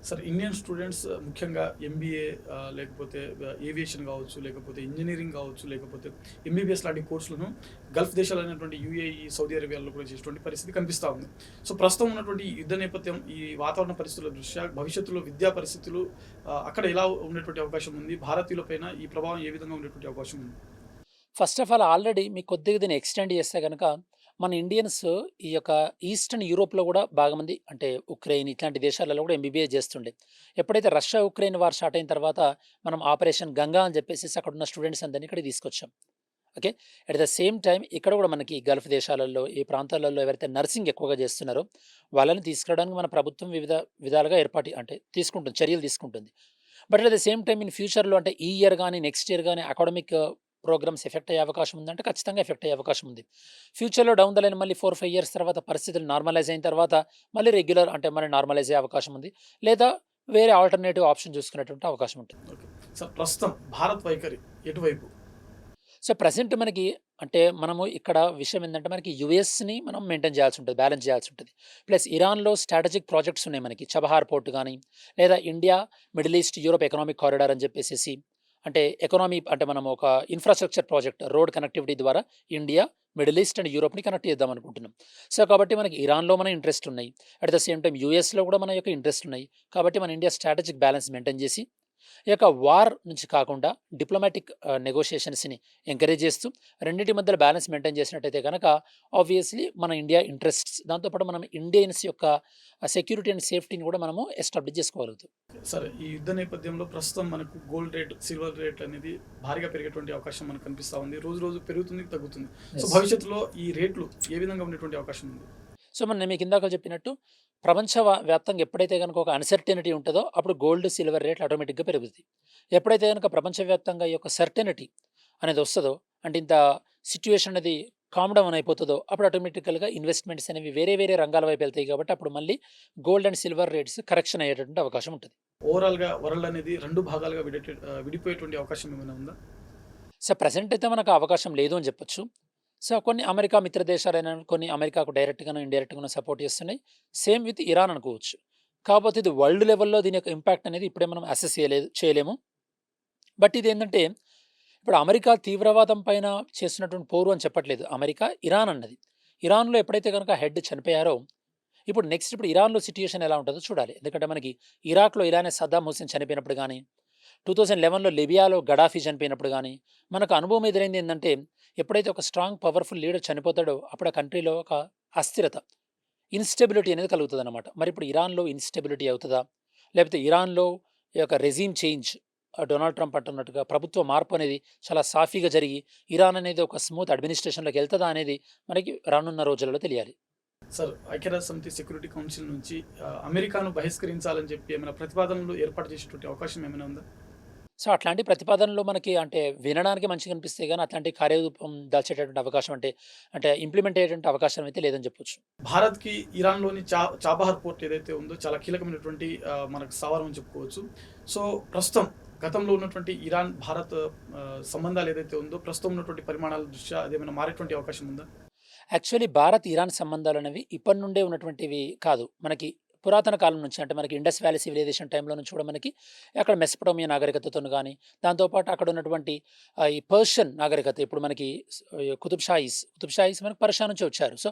Sir Indian students ముఖ్యంగా MBA లేకపోతే aviation కావచ్చు, లేకపోతే ఇంజినీరింగ్ కావచ్చు, లేకపోతే ఎంబీబీఎస్ లాంటి కోర్సులను గల్ఫ్ దేశాలైనటువంటి యూఏఈ, సౌదీ అరేబియాలో కూడా చేసేటువంటి పరిస్థితి కనిపిస్తూ ఉంది. సో, ప్రస్తుతం ఉన్నటువంటి ఈ యుద్ధ నేపథ్యం, ఈ వాతావరణ పరిస్థితుల దృష్ట్యా భవిష్యత్తులో విద్యా పరిస్థితులు అక్కడ ఎలా ఉండేటువంటి అవకాశం ఉంది? భారతీయులపైన ఈ ప్రభావం ఏ విధంగా ఉండేటువంటి అవకాశం ఉంది? ఫస్ట్ ఆఫ్ ఆల్ ఆల్రెడీ మీకు కొద్దిగా దీన్ని ఎక్స్టెండ్ చేస్తే గనక, మన ఇండియన్స్ ఈ యొక్క ఈస్టర్న్ యూరోప్‌లో గూడా బాగా మంది అంటే ఉక్రెయిన్ ఇట్లాంటి దేశాలలో గూడా ఎంబీబీఏ జేస్తుండే. ఎప్పుడైతే రష్యా, ఉక్రెయిన్ వార్ స్టార్ట్ అయిన తర్వాత మనం ఆపరేషన్ గంగా అని జెప్పేసేసి అక్కడున్న స్టూడెంట్స్ అందరిని ఇక్కడికి తీసుకొచ్చాం. Okay. At the same time ఇక్కడ గూడా మనకి గల్ఫ్ దేశాలలో, ఈ ప్రాంతాలలో ఎవరైతే నర్సింగ్ ఎక్కువగా జేస్తున్నారో వాళ్ళని తీసుకురావడానికి మన ప్రభుత్వం వివిధ విధాలుగా ఏర్పాటు అంటే తీసుకుంటుంది, చర్యలు తీసుకుంటుంది. But at the same time in ఫ్యూచర్‌లో అంటే ఈ ఇయర్ గాని, నెక్స్ట్ ఇయర్ గాని అకాడమిక్ ప్రోగ్రామ్స్ ఎఫెక్ట్ అయ్యే అవకాశం ఉందంటే ఖచ్చితంగా ఎఫెక్ట్ అయ్యే అవకాశం ఉంది. ఫ్యూచర్‌లో డౌన్ ద లైన్ మళ్ళీ 4, 5 ఇయర్స్ తర్వాత పరిస్థితులు నార్మలైజ్ అయిన తర్వాత మళ్ళీ రెగ్యులర్ అంటే మళ్ళీ నార్మలైజ్ అయ్యే అవకాశం ఉంది. లేదా వేరే ఆల్టర్‌నేటివ్ ఆప్షన్ చూసుకునేటువంటి అవకాశం ఉంటుంది. ఓకే. సార్, ప్రస్తుతం భారత్ వైఖరి ఎటువైపు? సో, ప్రెజెంట్ మనకి అంటే మనము ఇక్కడ విషయం ఏందంటే మనకి యూఎస్‌ని మనం మెయింటైన్ చేయాల్సి ఉంటది. బ్యాలెన్స్ చేయాల్సి ఉంటది. ప్లస్ ఇరాన్‌లో స్ట్రాటజిక్ ప్రాజెక్ట్స్ ఉన్నాయి మనకి. చబహార్ పోర్ట్ గాని, లేదా India, middle east, Europe economic corridor అని చెప్పేసేసి అంటే ఎకానమీ అంటే మనం ఒక ఇన్‌ఫ్రాస్ట్రక్చర్ ప్రాజెక్ట్ రోడ్ కనెక్టివిటీ ద్వారా ఇండియా, మిడిల్ ఈస్ట్ అండ్ యూరోప్‌ని కనెక్ట్ చేద్దాం అనుకుంటున్నాం. సో, కాబట్టి మనకి ఇరాన్‌లో మన ఇంట్రెస్ట్ ఉన్నాయి. అట్ ద సేమ్ టైమ్ యూఎస్‌లో కూడా మన యొక్క ఇంట్రెస్ట్ ఉన్నాయి. కాబట్టి మన ఇండియా స్ట్రాటజిక్ బ్యాలెన్స్ మెయింటైన్ చేసి ఈ యొక్క వార్ నుంచి కాకుండా డిప్లొమాటిక్ నెగోషియేషన్స్‌ని ఎంకరేజ్ చేస్తూ రెండిటి మధ్యల బ్యాలెన్స్ మెయింటైన్ చేసినట్టయితే గనక ఆబ్వియస్‌లీ మన ఇండియా ఇంట్రెస్ట్స్ దాంతో పాటు మనం ఇండియన్స్ యొక్క సెక్యూరిటీ అండ్ సేఫ్టీని కూడా మనము ఎస్టాబ్లిష్ చేసుకోగలుగుతాం. సరే, ఈ యుద్ధ నేపథ్యంలో ప్రస్తుతం మనకు గోల్డ్ రేట్, సిల్వర్ రేట్ అనేది భారీగా పెరిగేటువంటి అవకాశం మనకు కనిపిస్తా ఉంది. రోజు రోజు పెరుగుతుంది, తగ్గుతుంది. So, yes. భవిష్యత్తులో ఈ రేట్లు ఏ విధంగా ఉండేటువంటి అవకాశం ఉంది? సో, నేను మీకు ఇందాక చెప్పినట్టు ప్రపంచ వ్యాప్తంగా ఎప్పుడైతే గనుక ఒక అన్‌సర్టెనిటీ ఉంటదో అప్పుడు గోల్డ్, సిల్వర్ రేట్లు ఆటోమేటిక్‌గా పెరుగుతాయి. ఎప్పుడైతే గనుక ప్రపంచవ్యాప్తంగా ఈ యొక్క సర్టెనిటీ అనేది వస్తదో అంటే ఇంత సిట్యుయేషన్ అనేది కామ్ డౌన్ అయిపోతదో అప్పుడు ఆటోమేటికల్‌గా ఇన్వెస్ట్‌మెంట్స్ అనేవి వేరే వేరే రంగాల వైపు వెళ్తాయి కాబట్టి అప్పుడు మళ్ళీ gold and silver rates correction అయ్యేటటువంటి అవకాశం ఉంటది. ఓవరాల్‌గా వరల్డ్ అనేది 2 భాగాలుగా విడిపోయేటువంటి అవకాశం ఏమైనా ఉందా? సో, ప్రెజెంట్ అయితే మనకు ఆ అవకాశం లేదు అని చెప్పొచ్చు. సో, కొన్ని అమెరికా మిత్ర దేశాలైన కొన్ని అమెరికాకు డైరెక్ట్‌గానో, ఇండైరెక్ట్‌గానో సపోర్ట్ చేస్తున్నాయి. సేమ్ విత్ ఇరాన్ అనుకోవచ్చు. కాపోతే ఇది వరల్డ్ లెవెల్‌లో దీని యొక్క ఇంపాక్ట్ అనేది ఇప్పుడే మనం అసెస్ చేయలేము. బట్ ఇదేంటంటే ఇప్పుడు అమెరికా తీవ్రవాదం పైన చేస్తున్నటువంటి పోరు అని చెప్పట్లేదు. అమెరికా, ఇరాన్ అన్నది. ఇరాన్‌లో ఎప్పుడైతే గనుక హెడ్ చనిపోయారో ఇప్పుడు నెక్స్ట్ ఇప్పుడు ఇరాన్‌లో సిట్యుయేషన్ ఎలా ఉంటదో చూడాలి. ఎందుకంటే మనకి ఇరాక్‌లో ఇలానే సద్దాం హుస్సేన్ చనిపోయినప్పుడు గాని 2011లో లిబియాలో గడాఫీ చనిపోయినప్పుడు గానీ, మనకు అనుభవం ఎదురైంది ఏందంటే, ఎప్పుడైతే ఒక స్ట్రాంగ్ పవర్‌ఫుల్ లీడర్ చనిపోతాడో, అప్పుడు ఆ కంట్రీలో ఒక అస్థిరత, ఇన్‌స్టెబిలిటీ అనేది కలుగుతదనమాట. మరిప్పుడు ఇరాన్‌లో ఇన్‌స్టెబిలిటీ అవుతదా? లేకపోతే ఇరాన్‌లో ఈ యొక్క రెజీమ్ చేంజ్ డొనాల్డ్ ట్రంప్ అంటున్నట్టుగా ప్రభుత్వ మార్పు అనేది చాలా సాఫీగా జరిగి, ఇరాన్ అనేది ఒక స్మూత్ అడ్మినిస్ట్రేషన్‌లోకి ఎళ్తదా అనేది మనకి రానున్న రోజులలో తెలియాలి. సార్, ఐక్యరాజ్య సమితి సెక్యూరిటీ కౌన్సిల్ నుంచి అమెరికాను బహిష్కరించాలని చెప్పి ఏమైనా ప్రతిపాదనలు ఏర్పాటు చేసేటువంటి అవకాశం ఏమైనా ఉందా? సో, అట్లాంటి ప్రతిపాదనలు మనకి అంటే వినడానికి మంచిగా అనిపిస్తాయి గానీ, అట్లాంటి కార్యరూపం దాల్చేటటువంటి అవకాశం అంటే ఇంప్లిమెంట్ అయ్యేటువంటి అవకాశం అయితే లేదని చెప్పొచ్చు. భారత్‌కి ఇరాన్‌లోని చాబహార్ పోర్ట్ ఏదైతే ఉందో చాలా కీలకమైనటువంటి మనకు స్థావరం అని చెప్పుకోవచ్చు. సో, ప్రస్తుతం గతంలో ఉన్నటువంటి ఇరాన్, భారత్ సంబంధాలు ఏదైతే ఉందో ప్రస్తుతం ఉన్నటువంటి పరిమాణాల దృష్ట్యా అదేమైనా మారేటువంటి అవకాశం ఉందా? యాక్చువల్లీ భారత్, ఇరాన్ సంబంధాలనేవి ఇప్పటి నుండే ఉన్నటువంటివి కాదు. మనకి పురాతన కాలం నుంచి అంటే మనకి ఇండస్ వ్యాలీ సివిలైజేషన్ టైంలో నుంచి కూడా మనకి అక్కడ మెసపటోమియా నాగరికతతోను గాని, దాంతో పాటు అక్కడ ఉన్నటువంటి ఈ పర్షియన్ నాగరికత ఇప్పుడు మనకి కుతుబ్ షాహీస్ మనకు పర్షియా నుంచి వచ్చారు. సో,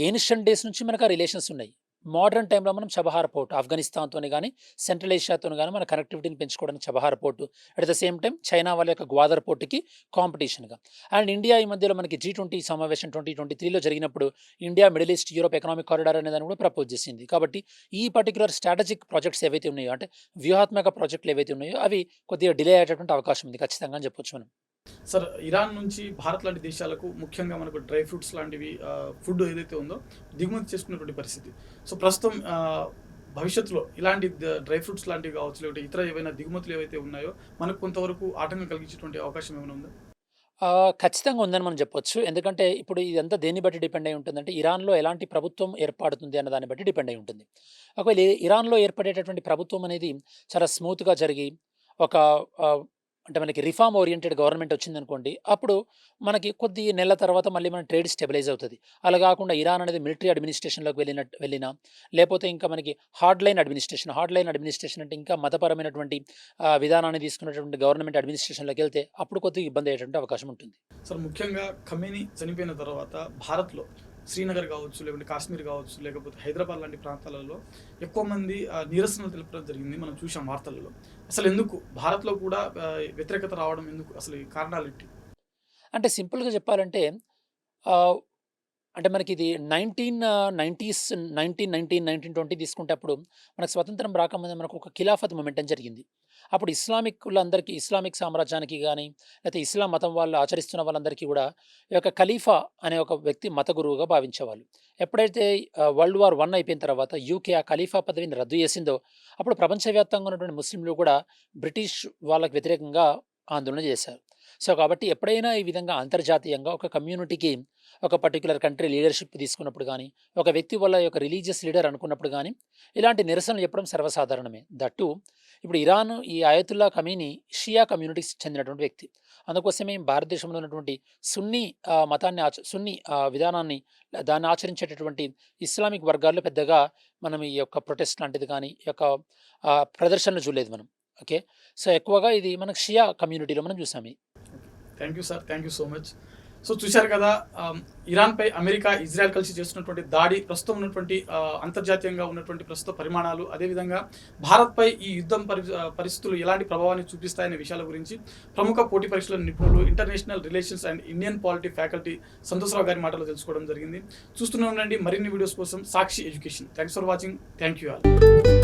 ఏన్షియంట్ డేస్ నుంచి మనకు ఆ రిలేషన్స్ ఉన్నాయి. మోడర్న్ టైమ్‌లో మనం చబహార్ పోర్ట్ ఆఫ్ఘనిస్తాన్‌తోని గాని, సెంట్రల్ ఏషియాతోని గాని మన కనెక్టివిటీని పెంచుకోవడానికి Chabahar port. At the same time China వాళ్ళ యొక్క గ్వాదర్ పోర్ట్‌కి కాంపిటీషన్‌గా. అండ్ ఇండియా ఈ మధ్యలో మనకి జీ20 సమావేశం 2023లో జరిగినప్పుడు India, middle east, Europe economic corridor అనే దాన్ని కూడా ప్రపోజ్ చేసింది. కాబట్టి ఈ పర్టిక్యులర్ స్ట్రాటజిక్ ప్రాజెక్ట్స్ ఏవైతే ఉన్నాయో అంటే వ్యూహాత్మక ప్రాజెక్టులు ఏవైతే ఉన్నాయో అవి కొద్దిగా డిలే అయ్యేటటువంటి అవకాశం ఉంది ఖచ్చితంగా అని చెప్పొచ్చు మనం. సార్, ఇరాన్ నుంచి భారత్ లాంటి దేశాలకు ముఖ్యంగా మనకు డ్రై ఫ్రూట్స్ లాంటివి ఫుడ్ ఏదైతే ఉందో దిగుమతి చేసుకున్నటువంటి పరిస్థితి. సో, ప్రస్తుతం భవిష్యత్తులో ఇలాంటి డ్రై ఫ్రూట్స్ లాంటివి కావచ్చు, లేకపోతే ఇతర ఏవైనా దిగుమతులు ఏవైతే ఉన్నాయో మనకు కొంతవరకు ఆటంకం కలిగించేటువంటి అవకాశం ఏమైనా ఉందా? ఖచ్చితంగా ఉందని మనం చెప్పొచ్చు. ఎందుకంటే ఇప్పుడు ఇదంతా దేన్ని బట్టి డిపెండ్ అయ్యి ఉంటుందంటే ఇరాన్‌లో ఎలాంటి ప్రభుత్వం ఏర్పడుతుంది అన్న దాన్ని బట్టి డిపెండ్ అయ్యి ఉంటుంది. ఒకవేళ ఇరాన్‌లో ఏర్పడేటటువంటి ప్రభుత్వం అనేది చాలా స్మూత్‌గా జరిగి ఒక ఆహ్, అంటే మనకి రిఫార్మ్ ఓరియంటెడ్ గవర్నమెంట్ వచ్చిందనుకోండి, అప్పుడు మనకి కొద్ది నెలల తర్వాత మళ్ళీ మన ట్రేడ్ స్టెబిలైజ్ అవుతది. అలా గాకుండా ఇరాన్ అనేది మిలిటరీ అడ్మినిస్ట్రేషన్‌లోకి వెళ్ళినా, లేపోతే ఇంకా మనకి హార్డ్ లైన్ అడ్మినిస్ట్రేషన్ అంటే ఇంకా మతపరమైనటువంటి విధానాన్ని తీసుకున్నటువంటి గవర్నమెంట్ అడ్మినిస్ట్రేషన్‌లోకెళ్తే అప్పుడు కొద్దిగా ఇబ్బంది అయ్యేటువంటి అవకాశం ఉంటుంది. సార్ ముఖ్యంగా ఖమేనీ చనిపోయిన తర్వాత భారత్‌లో శ్రీనగర్ కావచ్చు, లేకుంటే కాశ్మీర్ కావచ్చు, లేకపోతే హైదరాబాద్ లాంటి ప్రాంతాలలో ఎక్కువ మంది నిరసనలు తెలపడం జరిగింది. మనం చూసాం వార్తలలో. అసలు ఎందుకు భారత్‌లో కూడా వ్యతిరేకత రావడం ఎందుకు? అసలు ఈ కారణాలేంటి? అంటే సింపుల్‌గా చెప్పాలంటే ఆహ్, అంటే మనకిది 1990స్ 1919, 1920 తీసుకుంటే అప్పుడు మనకు స్వతంత్రం రాకముందే మనకు ఒక ఖిలాఫత్ మూవ్‌మెంట్ అని జరిగింది. అప్పుడు ఇస్లామిక్కులందరికీ ఇస్లామిక్ సామ్రాజ్యానికి గాని, లేతే ఇస్లాం మతం వాళ్ళు ఆచరిస్తున్న వాళ్ళందరికీ గూడా ఈ యొక్క ఖలీఫా అనే ఒక వ్యక్తి మత గురువుగా భావించేవాళ్ళు. ఎప్పుడైతే వరల్డ్ వార్ 1 అయిపోయిన తర్వాత యూకే ఆ ఖలీఫా పదవిని రద్దు చేసిందో, అప్పుడు ప్రపంచవ్యాప్తంగా ఉన్నటువంటి ముస్లింలు కూడా బ్రిటిష్ వాళ్ళకి వ్యతిరేకంగా ఆందోళన చేశారు. సో, కాబట్టి ఎప్పుడైనా ఈ విధంగా అంతర్జాతీయంగా ఒక కమ్యూనిటీకి ఒక పర్టిక్యులర్ కంట్రీ లీడర్‌షిప్ తీసుకున్నప్పుడు గానీ, ఒక వ్యక్తి వాళ్ళ యొక్క రిలీజియస్ లీడర్ అనుకున్నప్పుడు గానీ, ఇలాంటి నిరసనలు చెప్పడం సర్వసాధారణమే. దట్ టూ ఇప్పుడు ఇరాన్ ఈ అయతుల్లా ఖమీనీ షియా కమ్యూనిటీకి చెందినటువంటి వ్యక్తి. అందుకోసమే భారతదేశంలో ఉన్నటువంటి సున్నీ మతాన్ని సున్నీ విధానాన్ని దాన్ని ఆచరించేటటువంటి ఇస్లామిక్ వర్గాల్లో పెద్దగా మనం ఈ యొక్క ప్రొటెస్ట్ లాంటిది గానీ, ఈ యొక్క ప్రదర్శనలు చూడలేదు మనం. ఓకే. సో, ఎక్కువగా ఇది మనకు షియా కమ్యూనిటీలో మనం చూసాం. Thank you sir. Thank you so much. So చూశారు కదా, ఇరాన్పై అమెరికా, ఇజ్రాయెల్ కలిసి చేస్తున్నటువంటి దాడి, ప్రస్తుతం ఉన్నటువంటి అంతర్జాతీయంగా ఉన్నటువంటి ప్రస్తుత పరిమాణాలు, అదేవిధంగా భారత్పై ఈ యుద్ధం పరిస్థితులు ఎలాంటి ప్రభావాన్ని చూపిస్తాయనే విషయాల గురించి ప్రముఖ పోటీ పరీక్షల నిపుణులు, international relations and Indian polity faculty Santoshrao గారి మాటలు తెలుసుకోవడం జరిగింది. చూస్తూనే ఉండండి మరిన్ని వీడియోస్ కోసం Sakshi education. Thanks for watching. Thank you all.